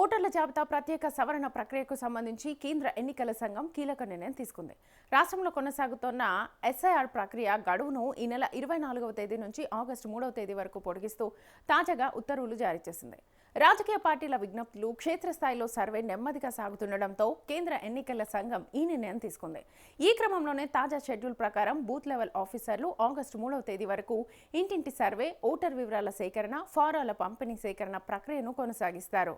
ఓటర్ల జాబితా ప్రత్యేక సవరణ ప్రక్రియకు సంబంధించి కేంద్ర ఎన్నికల సంఘం కీలక నిర్ణయం తీసుకుంది. రాష్ట్రంలో కొనసాగుతున్న ఎస్ఐఆర్ ప్రక్రియ గడువును ఈ నెల 24వ తేదీ నుంచి ఆగస్టు 3వ తేదీ వరకు పొడిగిస్తూ తాజాగా ఉత్తర్వులు జారీ చేసింది. రాజకీయ పార్టీల విజ్ఞప్తులు, క్షేత్రస్థాయిలో సర్వే నెమ్మదిగా సాగుతుండటంతో కేంద్ర ఎన్నికల సంఘం ఈ నిర్ణయం తీసుకుంది. ఈ క్రమంలోనే తాజా షెడ్యూల్ ప్రకారం బూత్ లెవెల్ ఆఫీసర్లు ఆగస్టు 3వ తేదీ వరకు ఇంటింటి సర్వే, ఓటర్ వివరాల సేకరణ, ఫారాల పంపిణీ సేకరణ ప్రక్రియను కొనసాగిస్తారు.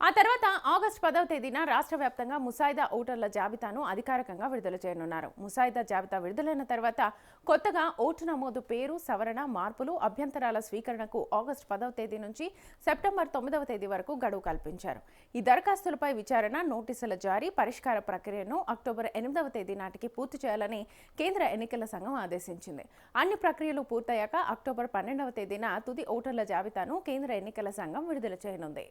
ఆ తర్వాత ఆగస్టు 10వ తేదీన రాష్ట్ర వ్యాప్తంగా ముసాయిదా ఓటర్ల జాబితాను అధికారికంగా విడుదల చేయనున్నారు. ముసాయిదా జాబితా విడుదలైన తర్వాత కొత్తగా ఓటు నమోదు, పేరు సవరణ, మార్పులు, అభ్యంతరాల స్వీకరణకు ఆగస్టు 10వ తేదీ నుంచి సెప్టెంబర్ 9వ తేదీ వరకు గడువు కల్పించారు. ఈ దరఖాస్తులపై విచారణ, నోటీసుల జారీ, పరిష్కార ప్రక్రియను అక్టోబర్ 8వ తేదీ నాటికి పూర్తి చేయాలని కేంద్ర ఎన్నికల సంఘం ఆదేశించింది. అన్ని ప్రక్రియలు పూర్తయ్యాక అక్టోబర్ 12వ తేదీన తుది ఓటర్ల జాబితాను కేంద్ర ఎన్నికల సంఘం విడుదల చేయనుంది.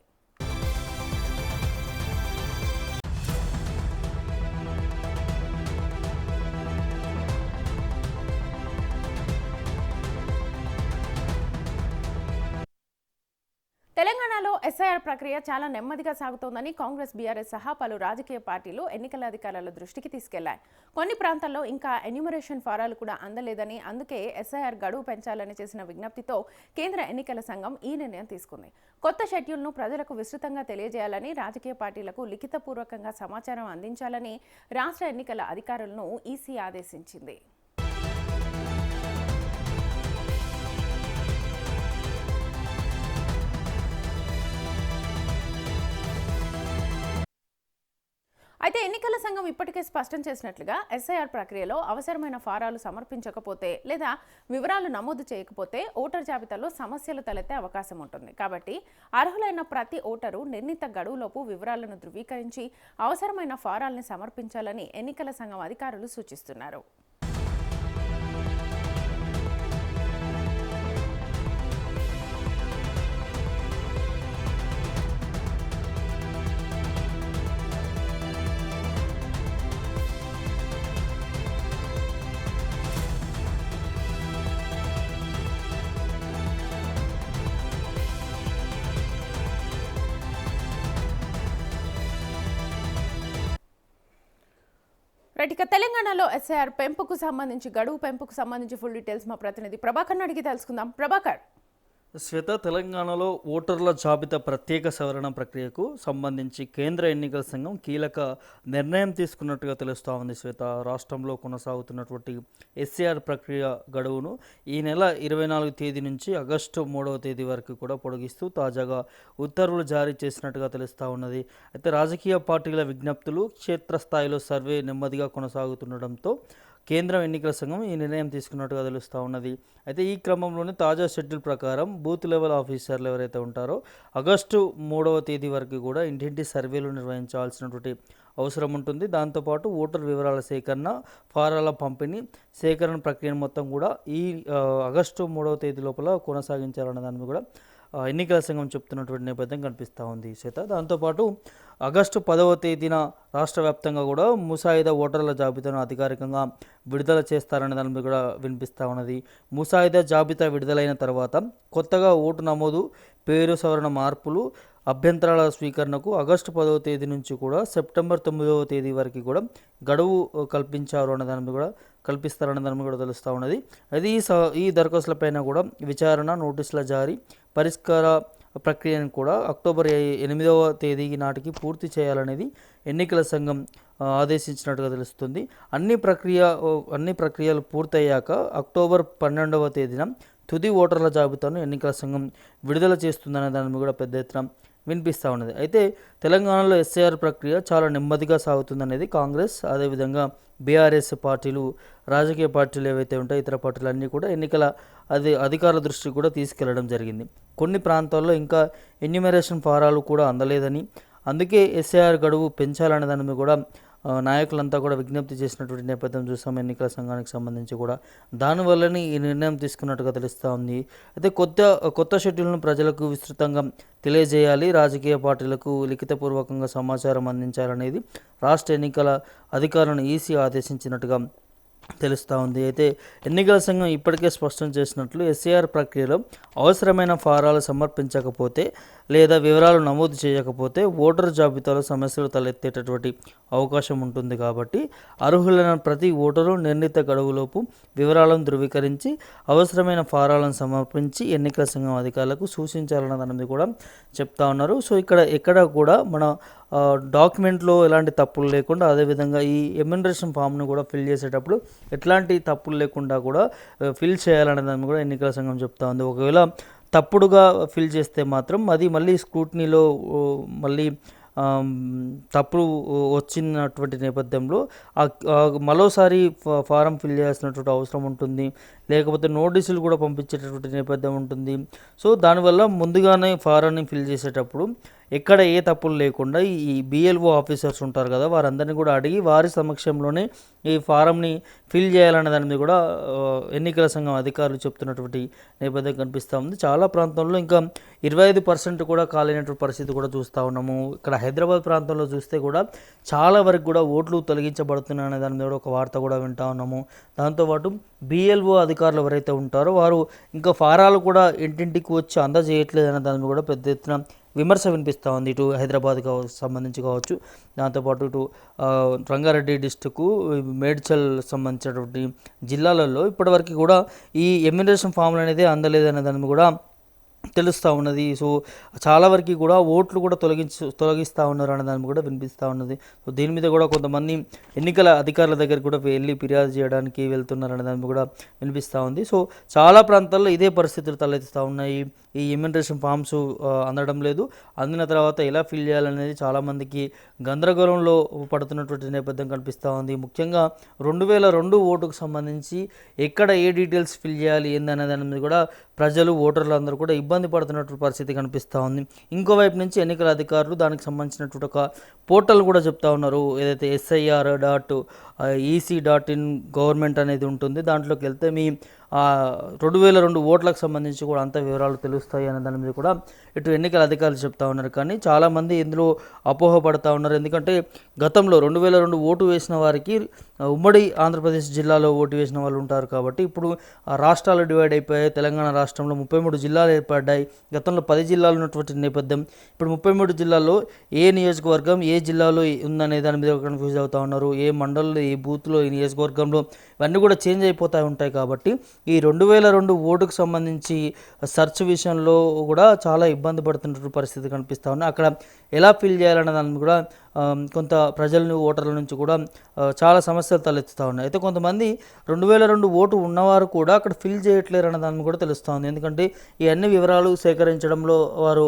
తెలంగాణలో ఎస్ఐఆర్ ప్రక్రియ చాలా నెమ్మదిగా సాగుతోందని కాంగ్రెస్, బీఆర్ఎస్ సహా పలు రాజకీయ పార్టీలు ఎన్నికల అధికారుల దృష్టికి తీసుకెళ్లాయి. కొన్ని ప్రాంతాల్లో ఇంకా ఎన్యూమరేషన్ ఫారాలు కూడా అందలేదని, అందుకే ఎస్ఐఆర్ గడువు పెంచాలని చేసిన విజ్ఞప్తితో కేంద్ర ఎన్నికల సంఘం ఈ నిర్ణయం తీసుకుంది. కొత్త షెడ్యూల్ను ప్రజలకు విస్తృతంగా తెలియజేయాలని, రాజకీయ పార్టీలకు లిఖితపూర్వకంగా సమాచారం అందించాలని రాష్ట్ర ఎన్నికల అధికారులను ఈసీ ఆదేశించింది. అయితే ఎన్నికల సంఘం ఇప్పటికే స్పష్టం చేసినట్లుగా ఎస్ఐఆర్ ప్రక్రియలో అవసరమైన ఫారాలు సమర్పించకపోతే లేదా వివరాలు నమోదు చేయకపోతే ఓటర్ జాబితాలో సమస్యలు తలెత్తే అవకాశం ఉంటుంది. కాబట్టి అర్హులైన ప్రతి ఓటరు నిర్ణీత గడువులోపు వివరాలను ధృవీకరించి అవసరమైన ఫారాల్ని సమర్పించాలని ఎన్నికల సంఘం అధికారులు సూచిస్తున్నారు. ఇక తెలంగాణలో ఎస్ఐఆర్ పెంపుకు సంబంధించి, గడువు పెంపుకు సంబంధించి ఫుల్ డీటెయిల్స్ మా ప్రతినిధి ప్రభాకర్ అడిగి తెలుసుకుందాం. ప్రభాకర్. శ్వేత, తెలంగాణలో ఓటర్ల జాబితా ప్రత్యేక సవరణ ప్రక్రియకు సంబంధించి కేంద్ర ఎన్నికల సంఘం కీలక నిర్ణయం తీసుకున్నట్టుగా తెలుస్తూ ఉంది. శ్వేత, రాష్ట్రంలో కొనసాగుతున్నటువంటి ఎస్ఐఆర్ ప్రక్రియ గడువును ఈ నెల 24 తేదీ నుంచి ఆగస్టు 3వ తేదీ వరకు కూడా పొడిగిస్తూ తాజాగా ఉత్తర్వులు జారీ చేసినట్టుగా తెలుస్తూ ఉన్నది. అయితే రాజకీయ పార్టీల విజ్ఞప్తులు, క్షేత్రస్థాయిలో సర్వే నెమ్మదిగా కొనసాగుతుండడంతో కేంద్ర ఎన్నికల సంఘం ఈ నిర్ణయం తీసుకున్నట్టుగా తెలుస్తూ ఉన్నది. అయితే ఈ క్రమంలోనే తాజా షెడ్యూల్ ప్రకారం బూత్ లెవెల్ ఆఫీసర్లు ఎవరైతే ఉంటారో ఆగస్టు 3వ తేదీ వరకు కూడా ఇంటింటి సర్వేలు నిర్వహించాల్సినటువంటి అవసరం ఉంటుంది. దాంతోపాటు ఓటర్ వివరాల సేకరణ, ఫారాల పంపిణీ, సేకరణ ప్రక్రియను మొత్తం కూడా ఈ ఆగస్టు 3వ తేదీ లోపల కొనసాగించాలన్న దాన్ని కూడా ఎన్నికల సంఘం చెప్తున్నటువంటి నేపథ్యం కనిపిస్తూ ఉంది శ్వేత. దాంతోపాటు ఆగస్టు 10వ తేదీన రాష్ట్ర వ్యాప్తంగా కూడా ముసాయిదా ఓటర్ల జాబితాను అధికారికంగా విడుదల చేస్తారనే దాని మీద కూడా వినిపిస్తూ ఉన్నది. ముసాయిదా జాబితా విడుదలైన తర్వాత కొత్తగా ఓటు నమోదు, పేరు సవరణ, మార్పులు, అభ్యంతరాల స్వీకరణకు ఆగస్టు 10వ తేదీ నుంచి కూడా సెప్టెంబర్ 9వ తేదీ వరకు కూడా గడువు కల్పించారు అన్న దాని మీద కూడా కల్పిస్తారన్న దాని మీద కూడా తెలుస్తూ ఉన్నది. అది ఈ దరఖాస్తులపైన కూడా విచారణ, నోటీసుల జారీ, పరిష్కార ప్రక్రియను కూడా అక్టోబర్ 8వ తేదీ నాటికి పూర్తి చేయాలనేది ఎన్నికల సంఘం ఆదేశించినట్టుగా తెలుస్తుంది. అన్ని ప్రక్రియలు పూర్తయ్యాక అక్టోబర్ 12వ తేదీన తుది ఓటర్ల జాబితాను ఎన్నికల సంఘం విడుదల చేస్తుందనే దాని కూడా పెద్ద ఎత్తున వినిపిస్తూ ఉన్నది. అయితే తెలంగాణలో ఎస్ఐఆర్ ప్రక్రియ చాలా నెమ్మదిగా సాగుతుందనేది కాంగ్రెస్, అదేవిధంగా బీఆర్ఎస్ పార్టీలు, రాజకీయ పార్టీలు ఏవైతే ఉంటాయో ఇతర పార్టీలు అన్నీ కూడా ఎన్నికల అధికారుల దృష్టికి కూడా తీసుకెళ్లడం జరిగింది. కొన్ని ప్రాంతాల్లో ఇంకా ఎన్యూమరేషన్ ఫారాలు కూడా అందలేదని, అందుకే ఎస్ఐఆర్ గడువు పెంచాలనే దాని మీద కూడా నాయకులంతా కూడా విజ్ఞప్తి చేసినటువంటి నేపథ్యం చూసాం ఎన్నికల సంఘానికి సంబంధించి కూడా. దానివల్లనే ఈ నిర్ణయం తీసుకున్నట్టుగా తెలుస్తూ ఉంది. అయితే కొత్త షెడ్యూల్ను ప్రజలకు విస్తృతంగా తెలియజేయాలి, రాజకీయ పార్టీలకు లిఖితపూర్వకంగా సమాచారం అందించాలనేది రాష్ట్ర ఎన్నికల అధికారులను ఈసీ ఆదేశించినట్టుగా తెలుస్తూ ఉంది. అయితే ఎన్నికల సంఘం ఇప్పటికే స్పష్టం చేసినట్లు ఎస్ఐఆర్ ప్రక్రియలో అవసరమైన ఫారాలు సమర్పించకపోతే లేదా వివరాలు నమోదు చేయకపోతే ఓటరు జాబితాలో సమస్యలు తలెత్తేటటువంటి అవకాశం ఉంటుంది. కాబట్టి అర్హులైన ప్రతి ఓటరు నిర్ణీత గడువులోపు వివరాలను ధృవీకరించి అవసరమైన ఫారాలను సమర్పించి ఎన్నికల సంఘం అధికారులకు సూచించాలన్నది కూడా చెప్తా ఉన్నారు. సో ఎక్కడ కూడా మన డాక్యుమెంట్లో ఎలాంటి తప్పులు లేకుండా, అదేవిధంగా ఈ ఎమ్యునరేషన్ ఫామ్ను కూడా ఫిల్ చేసేటప్పుడు ఎట్లాంటి తప్పులు లేకుండా కూడా ఫిల్ చేయాలనే దాన్ని కూడా ఎన్నికల సంఘం చెప్తా ఉంది. ఒకవేళ తప్పుడుగా ఫిల్ చేస్తే మాత్రం అది మళ్ళీ స్క్రూటినీలో మళ్ళీ తప్పులు వచ్చినటువంటి నేపథ్యంలో మరోసారి ఫారం ఫిల్ చేయాల్సినటువంటి అవసరం ఉంటుంది, లేకపోతే నోటీసులు కూడా పంపించేటటువంటి నేపథ్యం ఉంటుంది. సో దానివల్ల ముందుగానే ఫారాన్ని ఫిల్ చేసేటప్పుడు ఎక్కడ ఏ తప్పులు లేకుండా ఈ బిఎల్ఓ ఆఫీసర్స్ ఉంటారు కదా, వారందరినీ కూడా అడిగి వారి సమక్షంలోనే ఈ ఫారంని ఫిల్ చేయాలనే దాని మీద కూడా ఎన్నికల సంఘం అధికారులు చెప్తున్నటువంటి నేపథ్యం కనిపిస్తూ ఉంది. చాలా ప్రాంతాల్లో ఇంకా 25% కూడా కాలేనటువంటి పరిస్థితి కూడా చూస్తూ ఉన్నాము. ఇక్కడ హైదరాబాద్ ప్రాంతంలో చూస్తే కూడా చాలా వరకు కూడా ఓట్లు తొలగించబడుతున్నాయి అనే దాని మీద కూడా ఒక వార్త కూడా వింటూ ఉన్నాము. దాంతోపాటు బిఎల్ఓ అధికారులు ఎవరైతే ఉంటారో వారు ఇంకా ఫారాలు కూడా ఇంటింటికి వచ్చి అందజేయట్లేదు అనే దాని మీద కూడా పెద్ద ఎత్తున విమర్శ వినిపిస్తూ ఉంది. ఇటు హైదరాబాద్ సంబంధించి కావచ్చు, దాంతోపాటు ఇటు రంగారెడ్డి డిస్టిక్, మేడ్చల్ సంబంధించినటువంటి జిల్లాలలో ఇప్పటివరకు కూడా ఈ ఎమ్యునరేషన్ ఫామ్లు అనేది అందలేదనే దాని కూడా తెలుస్తూ ఉన్నది. సో చాలా వరకు కూడా ఓట్లు కూడా తొలగిస్తూ ఉన్నారు అనే దాన్ని కూడా వినిపిస్తూ ఉన్నది. సో దీని మీద కూడా కొంతమంది ఎన్నికల అధికారుల దగ్గర కూడా వెళ్ళి ఫిర్యాదు చేయడానికి వెళ్తున్నారు అనే దాన్ని కూడా వినిపిస్తూ ఉంది. సో చాలా ప్రాంతాల్లో ఇదే పరిస్థితులు తలెత్తుతూ ఉన్నాయి. ఈ ఎమ్యునరేషన్ ఫామ్స్ అందడం లేదు, అందిన తర్వాత ఎలా ఫిల్ చేయాలనేది చాలామందికి గందరగోళంలో పడుతున్నటువంటి నేపథ్యం కనిపిస్తూ ఉంది. ముఖ్యంగా 2002 ఓటుకు సంబంధించి ఎక్కడ ఏ డీటెయిల్స్ ఫిల్ చేయాలి ఏందనే దాని మీద కూడా ప్రజలు, ఓటర్లు అందరూ కూడా ఇబ్బంది పడుతున్నటువంటి పరిస్థితి కనిపిస్తూ ఉంది. ఇంకోవైపు నుంచి ఎన్నికల అధికారులు దానికి సంబంధించినటువంటి ఒక పోర్టల్ కూడా చెప్తా ఉన్నారు. ఏదైతే SIR.EC.in గవర్నమెంట్ అనేది ఉంటుంది, దాంట్లోకి వెళ్తే మీ 2002 ఓట్లకు సంబంధించి కూడా అంత వివరాలు తెలుస్తాయి అనే దాని మీద కూడా ఇటు ఎన్నికల అధికారులు చెప్తా ఉన్నారు. కానీ చాలామంది ఇందులో అపోహపడతా ఉన్నారు. ఎందుకంటే గతంలో 2002 ఓటు వేసిన వారికి ఉమ్మడి ఆంధ్రప్రదేశ్ జిల్లాలో ఓటు వేసిన వాళ్ళు ఉంటారు. కాబట్టి ఇప్పుడు రాష్ట్రాలు డివైడ్ అయిపోయాయి. తెలంగాణ రాష్ట్రంలో 33 జిల్లాలు ఏర్పడ్డాయి. గతంలో 10 జిల్లాలు ఉన్నటువంటి నేపథ్యం ఇప్పుడు 33 జిల్లాల్లో ఏ నియోజకవర్గం ఏ జిల్లాలో ఉందనే దాని మీద కన్ఫ్యూజ్ అవుతూ ఉన్నారు. ఏ మండలంలో ఏ బూత్లో ఈ నియోజకవర్గంలో ఇవన్నీ కూడా చేంజ్ అయిపోతూ ఉంటాయి. కాబట్టి ఈ 2002 ఓటుకు సంబంధించి సెర్చ్ విషయంలో కూడా చాలా ఇబ్బంది పడుతున్న పరిస్థితి కనిపిస్తూ ఉంది. అక్కడ ఎలా ఫిల్ చేయాలన్న దాన్ని కూడా కొంత ప్రజలను, ఓటర్ల నుంచి కూడా చాలా సమస్యలు తలెత్తుతూ ఉన్నాయి. అయితే కొంతమంది 2002 ఓటు ఉన్నవారు కూడా అక్కడ ఫిల్ చేయట్లేరు అన్న దాన్ని కూడా తెలుస్తూ ఉంది. ఎందుకంటే ఈ అన్ని వివరాలు సేకరించడంలో వారు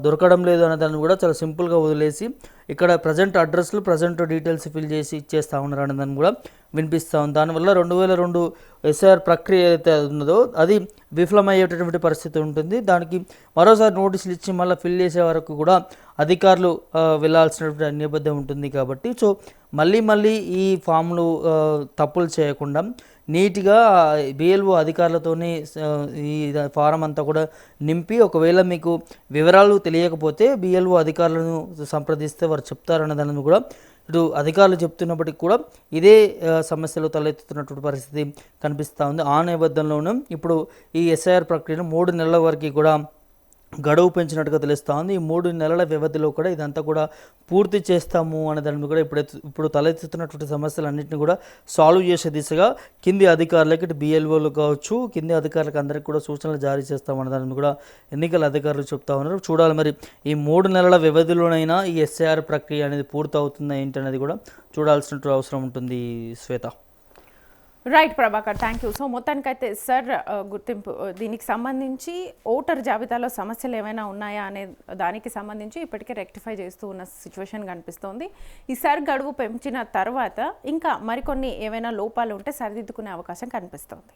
దొరకడం లేదు అనే దాన్ని కూడా చాలా సింపుల్గా వదిలేసి ఇక్కడ ప్రజెంట్ అడ్రస్లు, ప్రజెంట్ డీటెయిల్స్ ఫిల్ చేసి ఇచ్చేస్తూ ఉన్నారు అనే దాన్ని కూడా వినిపిస్తూ ఉంది. దానివల్ల 2002 SIR ప్రక్రియ ఏదైతే ఉన్నదో అది విఫలమయ్యేటటువంటి పరిస్థితి ఉంటుంది. దానికి మరోసారి నోటీసులు ఇచ్చి మళ్ళీ ఫిల్ చేసే వరకు కూడా అధికారులు వెళ్ళాల్సినటువంటి నేపథ్యం ఉంటుంది. కాబట్టి సో మళ్ళీ ఈ ఫామ్లు తప్పులు చేయకుండా నీట్గా బిఎల్ఓ అధికారులతోనే ఈ ఫారం అంతా కూడా నింపి, ఒకవేళ మీకు వివరాలు తెలియకపోతే బిఎల్ఓ అధికారులను సంప్రదిస్తే వారు చెప్తారన్న దానిని కూడా ఇటు అధికారులు చెప్తున్నప్పటికీ కూడా ఇదే సమస్యలు తలెత్తుతున్నటువంటి పరిస్థితి కనిపిస్తూ ఉంది. ఆ నేపథ్యంలోనూ ఇప్పుడు ఈ SIR ప్రక్రియను 3 నెలల వరకు కూడా గడువు పెంచినట్టుగా తెలుస్తూ ఉంది. ఈ 3 నెలల వ్యవధిలో కూడా ఇదంతా కూడా పూర్తి చేస్తాము అనే దాని కూడా ఇప్పుడు తలెత్తుతున్నటువంటి సమస్యలన్నింటినీ కూడా సాల్వ్ చేసే దిశగా కింది అధికారులకి, ఇటు బిఎల్ఓలు కావచ్చు, కింది అధికారులకు అందరికీ కూడా సూచనలు జారీ చేస్తామనే దాన్ని కూడా ఎన్నికల అధికారులు చెప్తా ఉన్నారు. చూడాలి మరి ఈ 3 నెలల వ్యవధిలోనైనా ఈ SIR ప్రక్రియ అనేది పూర్తి అవుతుందా ఏంటి అనేది కూడా చూడాల్సిన అవసరం ఉంటుంది. Shweta. Right Prabhakar, thank you. So మొత్తానికైతే సార్ గుర్తింపు దీనికి సంబంధించి ఓటర్ జాబితాలో సమస్యలు ఏమైనా ఉన్నాయా అనే దానికి సంబంధించి ఇప్పటికే రెక్టిఫై చేస్తూ ఉన్న సిచ్యువేషన్ కనిపిస్తోంది. ఈ సార్ గడువు పెంచిన తర్వాత ఇంకా మరికొన్ని ఏమైనా లోపాలు ఉంటే సరిదిద్దుకునే అవకాశం కనిపిస్తోంది.